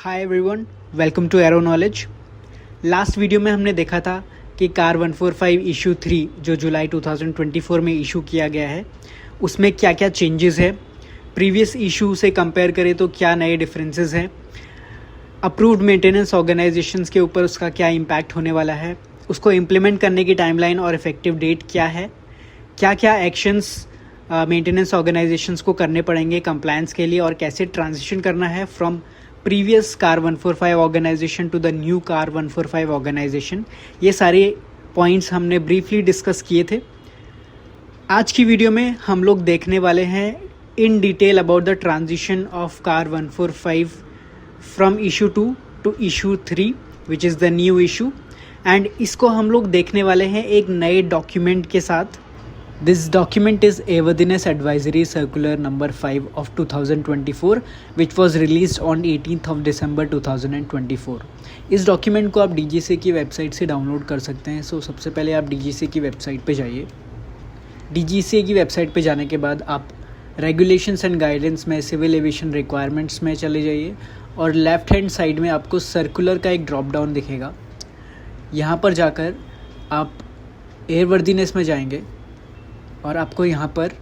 Hi everyone, welcome to Aero Knowledge. Last video में हमने देखा था कि कार 145 इशू 3 जो जुलाई 2024 में इशू किया गया है उसमें क्या क्या चेंजेस है, प्रीवियस इशू से कंपेयर करें तो क्या नए डिफरेंसेस हैं, अप्रूव्ड मेंटेनेंस ऑर्गेनाइजेशंस के ऊपर उसका क्या इम्पैक्ट होने वाला है, उसको इम्प्लीमेंट करने की टाइमलाइन और इफेक्टिव डेट क्या है, क्या क्या एक्शंस मेंटेनेंस ऑर्गेनाइजेशंस को करने पड़ेंगे कंप्लायंस के लिए और कैसे ट्रांजिशन करना है from previous CAR 145 organisation to the new CAR 145 organisation. ये सारे पॉइंट्स हमने ब्रीफली डिस्कस किए थे। आज की वीडियो में हम लोग देखने वाले हैं in detail about the transition of CAR 145 from issue 2 to issue 3 which is the new issue, and इसको हम लोग देखने वाले हैं एक नए डॉक्यूमेंट के साथ। This document is Airworthiness Advisory Circular number 5 of 2024 which was released on 18th of December 2024। इस डॉक्यूमेंट को आप DGCA की वेबसाइट से डाउनलोड कर सकते हैं। सबसे पहले आप DGCA की वेबसाइट पे जाइए। DGCA की वेबसाइट पे जाने के बाद आप रेगुलेशंस एंड गाइडेंस में सिविल एविएशन रिक्वायरमेंट्स में चले जाइए और लेफ़्ट हैंड साइड में आपको सर्कुलर का एक ड्रॉप डाउन दिखेगा। यहाँ पर जाकर आप एयरवर्दीनेस में जाएंगे और आपको यहाँ पर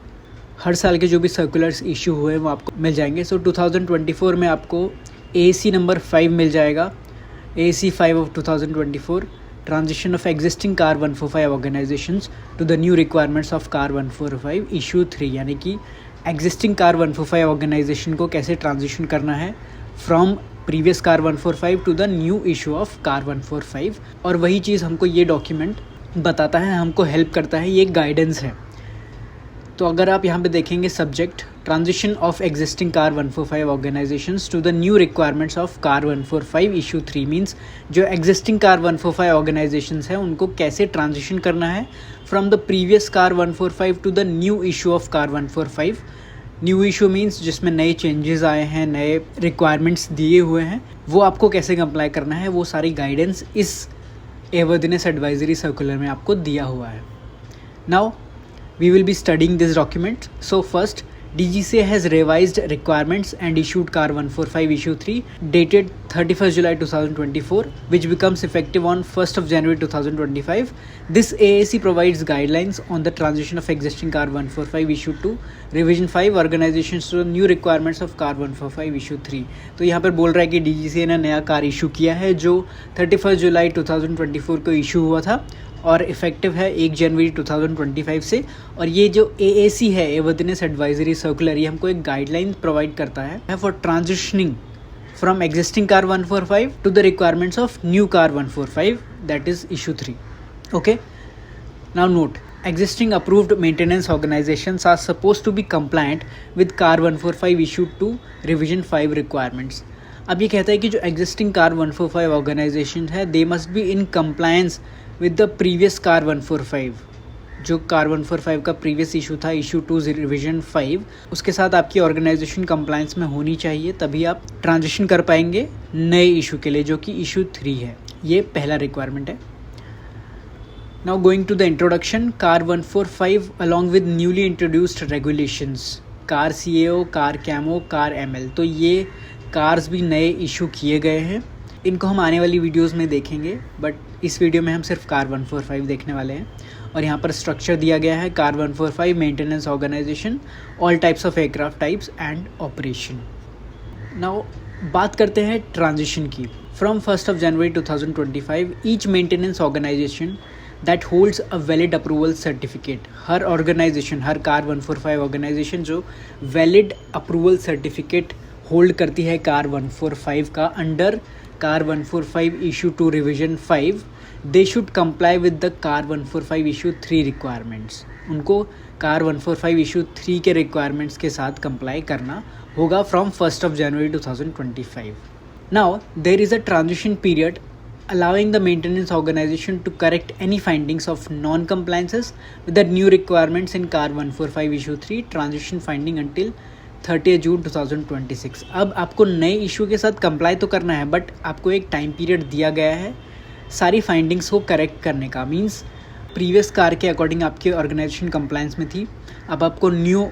हर साल के जो भी सर्कुलर्स इशू हुए वो आपको मिल जाएंगे। 2024 में आपको AAC नंबर 5 मिल जाएगा, AAC 5 of 2024, transition of existing CAR 145 organisations to the new requirements of CAR 145 issue 3, यानी कि एग्जिस्टिंग कार 145 ऑर्गेनाइजेशन को कैसे ट्रांजिशन करना है from previous CAR 145 to the new issue of CAR 145। और वही चीज़ हमको ये डॉक्यूमेंट बताता है, हमको हेल्प करता है, ये गाइडेंस है। तो अगर आप यहाँ पे देखेंगे subject transition of existing CAR 145 organisations to the new requirements of CAR 145 issue 3 means जो एग्जिस्टिंग कार 145 ऑर्गेनाइजेशंस हैं उनको कैसे ट्रांजिशन करना है from the previous CAR 145 to the new issue of CAR 145। New issue means जिसमें नए changes आए हैं, नए रिक्वायरमेंट्स दिए हुए हैं, वो आपको कैसे कंप्लाई करना है, वो सारी गाइडेंस इस एयरवर्दीनेस एडवाइजरी सर्कुलर में आपको दिया हुआ है। Now we will be studying this document. So first, DGCA has revised requirements and issued car 145 issue 3 dated 31st July 2024 which becomes effective on 1st of January 2025. This AAC provides guidelines on the transition of existing car 145 issue 2 revision 5 organizations to the new requirements of car 145 issue 3। तो यहाँ पर बोल रहा है कि DGCA ने नया car issue किया है जो 31st जुलाई 2024 को इशू हुआ था और इफ़ेक्टिव है 1 जनवरी 2025 से। और ये जो AAC है, एयरवर्दीनेस एडवाइजरी सर्कुलर, ये हमको एक गाइडलाइन प्रोवाइड करता है for transitioning from existing CAR 145 to the requirements of new CAR 145 that is issue 3। Okay, now note, existing approved maintenance organizations are supposed to be compliant with car 145 issue 2 revision 5 requirements। अब ये कहता है कि जो existing car 145 organization है they must be in compliance with the previous car 145। जो car 145 का previous issue था, इशू 2 रिविजन 5, उसके साथ आपकी ऑर्गेनाइजेशन कंप्लायंस में होनी चाहिए, तभी आप ट्रांजिशन कर पाएंगे नए इशू के लिए जो कि इशू 3 है। ये पहला रिक्वायरमेंट है। Now going to the introduction, car 145 along with newly introduced regulations, car CAO, car camo, car ML, तो ये कार्स भी नए इशू किए गए हैं। इनको हम आने वाली वीडियोस में देखेंगे, बट इस वीडियो में हम सिर्फ कार 145 देखने वाले हैं। और यहाँ पर स्ट्रक्चर दिया गया है CAR 145 maintenance organisation, all types of aircraft types and operation. Now बात करते हैं ट्रांजिशन की। फ्रॉम 1st of January 2025 each maintenance organisation that holds a valid approval certificate, हर ऑर्गेनाइजेशन, हर कार 145 ऑर्गेनाइजेशन जो वैलिड अप्रूवल सर्टिफिकेट होल्ड करती है कार 145 का under CAR 145 issue 2 revision 5, they should comply with the CAR 145 issue 3 requirements. उनको car 145 issue 3 के requirements के साथ कंप्लाई करना होगा from 1st of January 2025। Now there is a transition period allowing the maintenance organization to correct any findings of non-compliances with the new requirements in car 145 issue 3 transition finding until 30 जून 2026। अब आपको नए issue के साथ comply तो करना है, but आपको एक टाइम पीरियड दिया गया है सारी फाइंडिंग्स को करेक्ट करने का। मीन्स प्रीवियस कार के अकॉर्डिंग आपकी ऑर्गेनाइजेशन कंप्लायंस में थी, अब आपको न्यू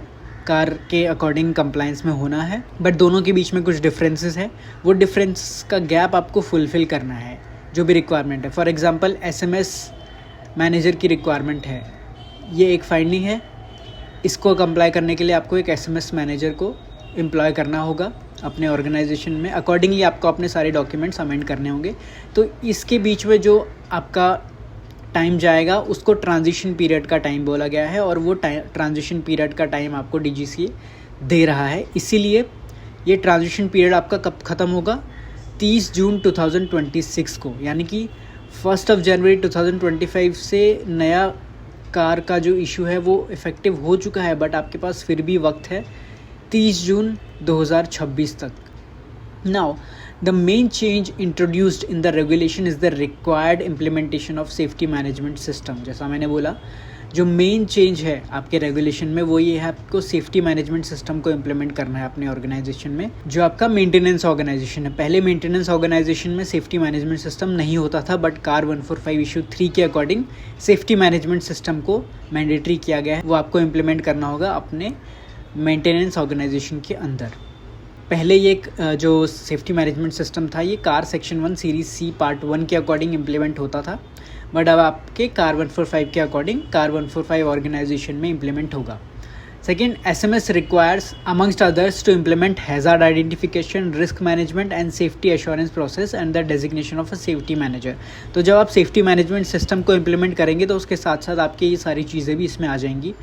कार के अकॉर्डिंग कंप्लायंस में होना है, बट दोनों के बीच में कुछ डिफरेंसेस है। वो डिफरेंस का गैप आपको फुलफ़िल करना है, जो भी रिक्वायरमेंट है। फॉर एग्जांपल SMS मैनेजर की रिक्वायरमेंट है, ये एक फाइंडिंग है। इसको कंप्लाई करने के लिए आपको एक SMS मैनेजर को एम्प्लॉय करना होगा अपने ऑर्गेनाइजेशन में। अकॉर्डिंगली आपको अपने सारे डॉक्यूमेंट्स अमेंड करने होंगे। तो इसके बीच में जो आपका टाइम जाएगा उसको ट्रांजिशन पीरियड का टाइम बोला गया है, और वो ट्रांजिशन पीरियड का टाइम आपको DGCA दे रहा है। इसीलिए ये ट्रांजिशन पीरियड आपका कब ख़त्म होगा? 30 जून 2026 को, यानी कि 1 जनवरी 2025 से नया कार का जो इशू है वो इफ़ेक्टिव हो चुका है, बट आपके पास फिर भी वक्त है 30 जून 2026 तक। Now, the main change introduced in the regulation is the required implementation of safety management system। जैसा मैंने बोला, जो मेन चेंज है आपके रेगुलेशन में वो ये है, आपको सेफ्टी मैनेजमेंट सिस्टम को इम्प्लीमेंट करना है अपने ऑर्गेनाइजेशन में, जो आपका मेंटेनेंस ऑर्गेनाइजेशन है। पहले मेंटेनेंस ऑर्गेनाइजेशन में सेफ्टी मैनेजमेंट सिस्टम नहीं होता था, बट कार 145 इशू 3 के अकॉर्डिंग सेफ्टी मैनेजमेंट सिस्टम को मैंडेटरी किया गया है। वो आपको इम्प्लीमेंट करना होगा अपने मेंटेनेंस ऑर्गेनाइजेशन के अंदर। पहले ये जो सेफ्टी मैनेजमेंट सिस्टम था ये car section 1 series C part 1 के अकॉर्डिंग इम्प्लीमेंट होता था, बट अब आपके कार 145 के अकॉर्डिंग कार 145 ऑर्गेनाइजेशन में इम्प्लीमेंट होगा। Second, SMS requires amongst others to implement hazard identification, risk management and safety assurance process and the designation of a safety manager. तो जब आप सेफ्टी मैनेजमेंट सिस्टम को implement करेंगे तो उसके साथ साथ आपकी ये सारी चीज़ें भी इसमें आ जाएंगी।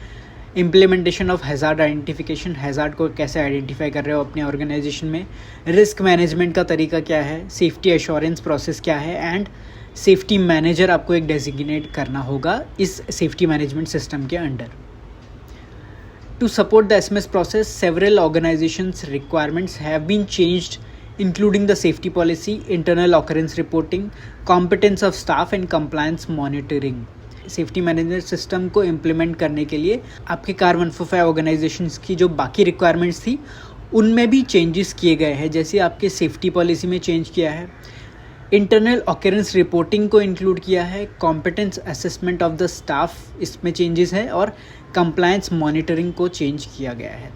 Implementation of hazard identification, hazard को कैसे आइडेंटिफाई कर रहे हो अपने ऑर्गेनाइजेशन में, रिस्क मैनेजमेंट का तरीका क्या है, सेफ्टी एश्योरेंस प्रोसेस क्या है, एंड सेफ्टी मैनेजर आपको एक डेजिग्नेट करना होगा इस सेफ्टी मैनेजमेंट सिस्टम के under. To support the SMS process, several organisations requirements have been changed including the safety policy, internal occurrence reporting, competence of staff and compliance monitoring। Safety management system को implement करने के लिए आपके CAR 145 organisations की जो बाकी requirements थी उनमें भी चेंजेस किए गए हैं। जैसे आपके सेफ्टी पॉलिसी में चेंज किया है, इंटरनल ऑकरेंस रिपोर्टिंग को इंक्लूड किया है, competence assessment of the staff इसमें चेंजेस है, और कंप्लायंस मॉनिटरिंग को चेंज किया गया है,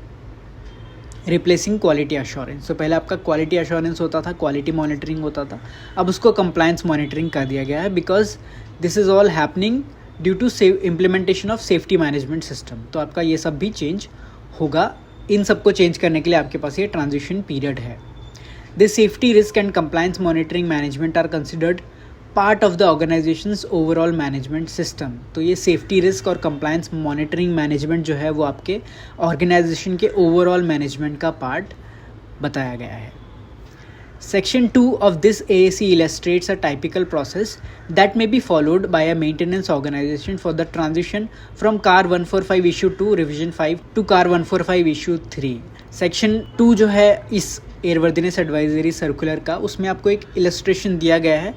रिप्लेसिंग क्वालिटी एश्योरेंस। तो पहले आपका क्वालिटी एश्योरेंस होता था, क्वालिटी मॉनिटरिंग होता था, अब उसको कंप्लायंस मॉनिटरिंग कर दिया गया है, because this is all happening due to implementation of safety management system. तो आपका ये सब भी चेंज होगा। इन सबको चेंज करने के लिए आपके पास ये ट्रांजिशन पीरियड है। This safety risk and compliance monitoring management are considered part of the organisations overall management system. तो ये सेफ्टी रिस्क और कंप्लायंस मॉनिटरिंग मैनेजमेंट जो है वो आपके ऑर्गेनाइजेशन के ओवरऑल मैनेजमेंट का पार्ट बताया गया है। Section 2 of this AAC illustrates a typical process that may be followed by a maintenance organization for the transition from car 145 issue 2 revision 5 to car 145 issue 3। Section 2 जो है इस airworthiness advisory circular का, उसमें आपको एक इलस्ट्रेशन दिया गया है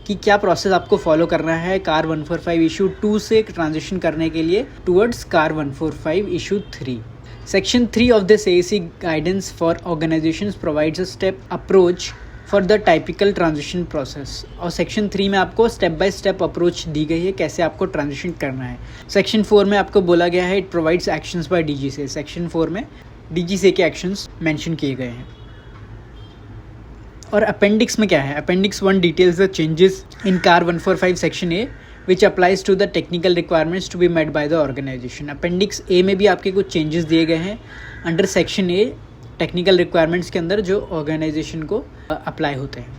कि क्या प्रोसेस आपको फॉलो करना है कार 145 इशू 2 से ट्रांजिशन करने के लिए towards car 145 issue 3। Section 3 of this AAC guidance for organizations provides a step approach for the typical transition process। और Section 3 में आपको स्टेप बाय स्टेप अप्रोच दी गई है कैसे आपको ट्रांजिशन करना है। Section 4 में आपको बोला गया है it provides actions by DGCA। Section 4 में DGCA के एक्शंस मेंशन किए गए हैं। और अपेंडिक्स में क्या है? Appendix 1 details the changes in car 145 section A which applies to the technical requirements to be met by the organization। Appendix A में भी आपके कुछ चेंजेस दिए गए हैं under section A technical requirements के अंदर जो ऑर्गेनाइजेशन को अप्लाई होते हैं।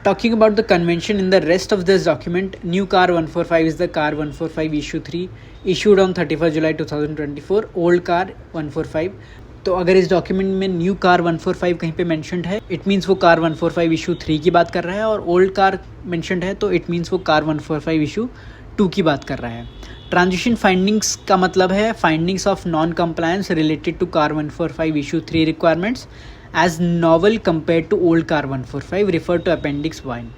Talking about the convention in the rest of this document, new car 145 is the car 145 issue 3 issued on 31st July 2024, old car 145। तो अगर इस डॉक्यूमेंट में न्यू कार 145 कहीं पे मेंशन्ड है, इट मीन्स वो कार 145 इशू 3 की बात कर रहा है, और ओल्ड कार मेंशन्ड है तो इट मीन्स वो कार 145 इशू 2 की बात कर रहा है। ट्रांजिशन फाइंडिंग्स का मतलब है findings of non compliance related to CAR 145 issue 3 requirements as novel compare to old CAR 145 refer to appendix 1।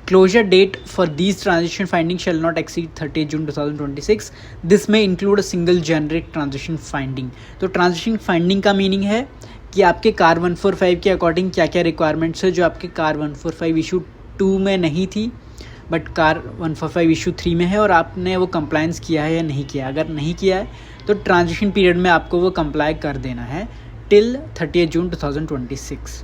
Closure date for these transition findings shall not exceed 30 June 2026। This may include a single generic transition finding। तो transition finding का meaning है कि आपके CAR 145 के according क्या क्या requirements है जो आपके कार 145 इशू 2 में नहीं थी बट कार 145 इशू 3 में है, और आपने वो कंप्लायंस किया है या नहीं किया। अगर नहीं किया है तो ट्रांजिशन पीरियड में आपको वो कंप्लाई कर देना है till 30 June 2026.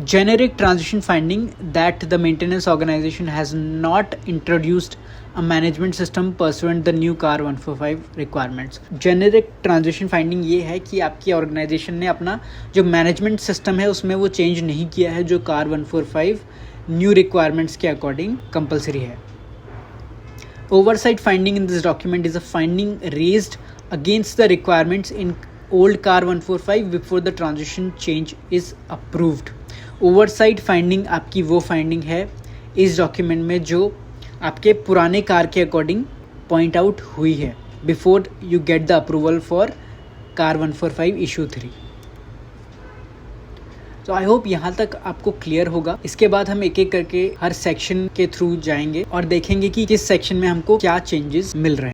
Generic transition finding that the maintenance organization has not introduced a management system pursuant the new CAR 145 requirements. Generic transition finding ये है कि आपकी ऑर्गेनाइजेशन ने अपना जो मैनेजमेंट सिस्टम है उसमें वो चेंज नहीं किया है जो CAR 145 न्यू रिक्वायरमेंट्स के अकॉर्डिंग कंपलसरी है. Oversight finding in this document is a finding raised against the requirements in old CAR 145 before the transition change is approved. Oversight finding आपकी वो फाइंडिंग है इस डॉक्यूमेंट में जो आपके पुराने कार के अकॉर्डिंग पॉइंट आउट हुई है before you get the approval for car 145 issue 3. तो आई होप यहाँ तक आपको क्लियर होगा. इसके बाद हम एक एक करके हर सेक्शन के थ्रू जाएंगे और देखेंगे कि किस सेक्शन में हमको क्या चेंजेस मिल रहे हैं.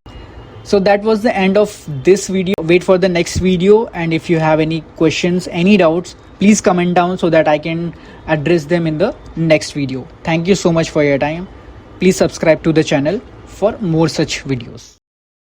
So that was the end of this video. Wait for the next video, and if you have any questions, any doubts, please comment down so that I can address them in the next video. Thank you so much for your time. Please subscribe to the channel for more such videos.